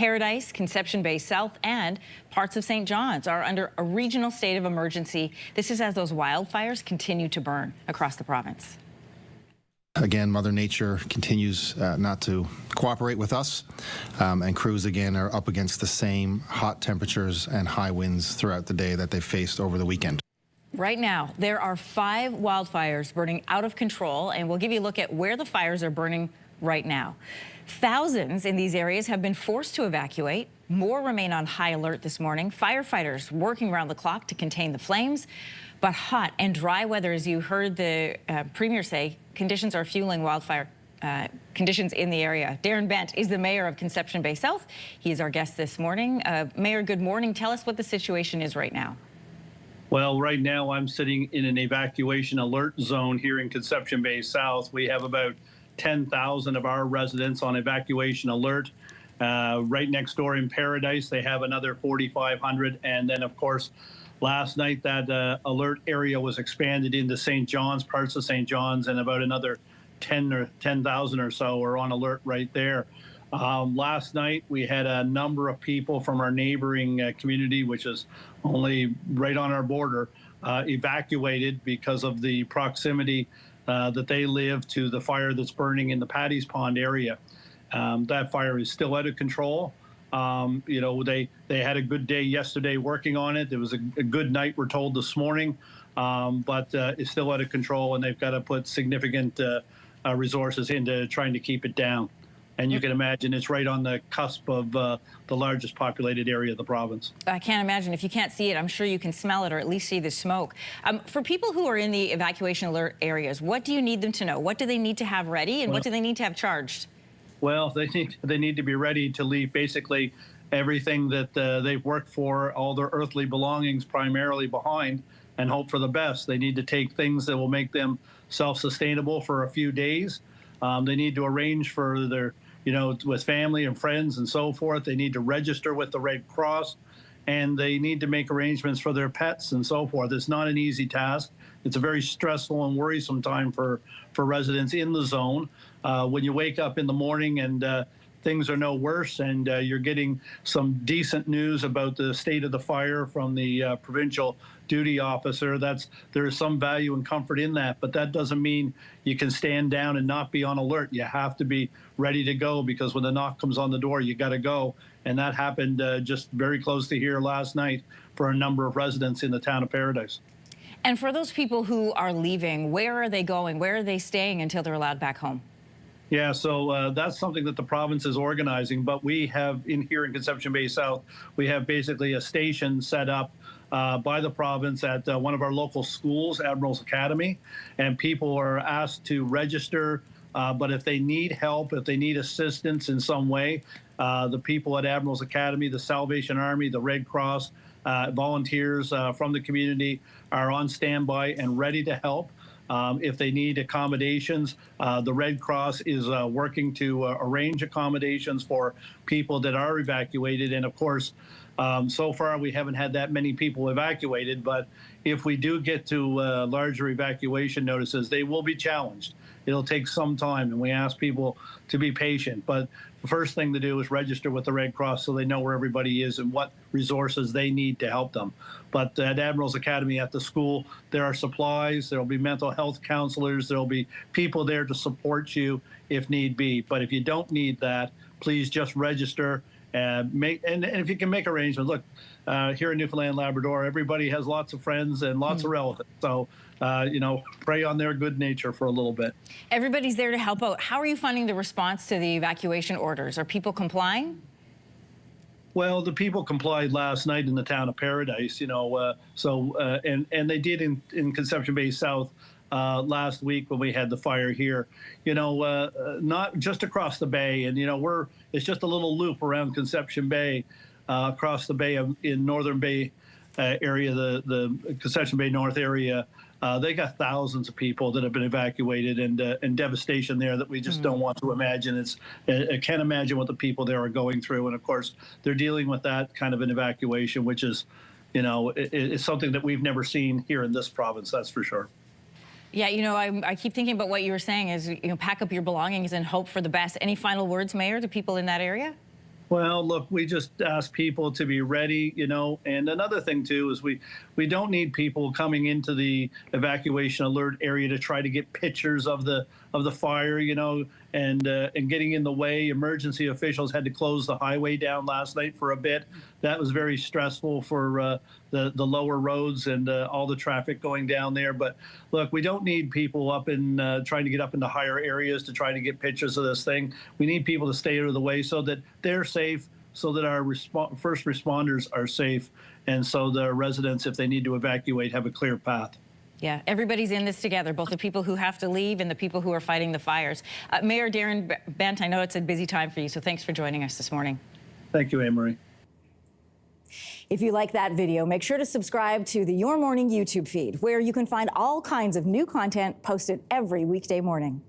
Paradise, Conception Bay South, and parts of St. John's are under a regional state of emergency. This is as those wildfires continue to burn across the province. Again, Mother Nature continues not to cooperate with us, and crews again are up against the same hot temperatures and high winds throughout the day that they faced over the weekend. Right now, there are 5 wildfires burning out of control, and we'll give you a look at where the fires are burning right now. Thousands in these areas have been forced to evacuate. More remain on high alert this morning. Firefighters working around the clock to contain the flames. But hot and dry weather, as you heard the Premier say, conditions are fueling wildfire conditions in the area. Darrin Bent is the mayor of Conception Bay South. He is our guest this morning. Mayor, good morning. Tell us what the situation is right now. Well, right now I'm sitting in an evacuation alert zone here in Conception Bay South. We have about 10,000 of our residents on evacuation alert. Right next door in Paradise, they have another 4,500. And then, of course, last night that alert area was expanded into St. John's, parts of St. John's, and about another 10,000 or so are on alert right there. Last night, we had a number of people from our neighboring community, which is only right on our border, evacuated because of the proximity that they live to the fire that's burning in the Paddy's Pond area. That fire is still out of control. You know, they had a good day yesterday working on it. It was a good night, we're told, this morning, but it's still out of control, and they've got to put significant resources into trying to keep it down. And you can imagine it's right on the cusp of the largest populated area of the province. I can't imagine. If you can't see it, I'm sure you can smell it or at least see the smoke. For people who are in the evacuation alert areas, what do you need them to know? What do they need to have ready, and what do they need to have charged? Well, they need to be ready to leave basically everything that they've worked for, all their earthly belongings primarily behind, and hope for the best. They need to take things that will make them self-sustainable for a few days. They need to arrange for their, with family and friends and so forth. They need to register with the Red Cross, and they need to make arrangements for their pets and so forth. It's not an easy task. It's a very stressful and worrisome time for residents in the zone. When you wake up in the morning and things are no worse, and you're getting some decent news about the state of the fire from the provincial duty officer, there is some value and comfort in that, but that doesn't mean you can stand down and not be on alert. You have to be ready to go, because when the knock comes on the door, you got to go. And that happened just very close to here last night for a number of residents in the town of Paradise. And for those people who are leaving, where are they going? Where are they staying until they're allowed back home? Yeah, so that's something that the province is organizing, but we have here in Conception Bay South, we have basically a station set up by the province at one of our local schools, Admiral's Academy, and people are asked to register, but if they need help, if they need assistance in some way, the people at Admiral's Academy, the Salvation Army, the Red Cross, volunteers from the community are on standby and ready to help. If they need accommodations, the Red Cross is working to arrange accommodations for people that are evacuated. And of course, so far we haven't had that many people evacuated, but if we do get to larger evacuation notices, they will be challenged. It'll take some time, and we ask people to be patient. But the first thing to do is register with the Red Cross so they know where everybody is and what resources they need to help them. But at Admiral's Academy at the school, there are supplies, there'll be mental health counselors, there'll be people there to support you if need be. But if you don't need that, please just register. And if you can make arrangements. Look, here in Newfoundland Labrador, everybody has lots of friends and lots of relatives. So, pray on their good nature for a little bit. Everybody's there to help out. How are you finding the response to the evacuation orders? Are people complying? Well, the people complied last night in the town of Paradise, and they did in Conception Bay South last week when we had the fire here, not just across the bay. And, it's just a little loop around Conception Bay, across the bay in Northern Bay area, the Conception Bay North area. They got thousands of people that have been evacuated, and devastation there that we just don't want to imagine. I can't imagine what the people there are going through. And of course, they're dealing with that kind of an evacuation, which is, it's something that we've never seen here in this province, that's for sure. Yeah, I keep thinking about what you were saying is, pack up your belongings and hope for the best. Any final words, Mayor, to people in that area? Well, look, we just ask people to be ready, and another thing too is we don't need people coming into the evacuation alert area to try to get pictures of the fire, and getting in the way. Emergency officials had to close the highway down last night for a bit. That was very stressful for the lower roads and all the traffic going down there. But look, we don't need people up in trying to get up into higher areas to try to get pictures of this thing. We need people to stay out of the way so that they're safe, so that our first responders are safe, and so the residents, if they need to evacuate, have a clear path. Yeah, everybody's in this together, both the people who have to leave and the people who are fighting the fires. Mayor Darrin Bent, I know it's a busy time for you, so thanks for joining us this morning. Thank you, Anne-Marie. If you like that video, make sure to subscribe to the Your Morning YouTube feed, where you can find all kinds of new content posted every weekday morning.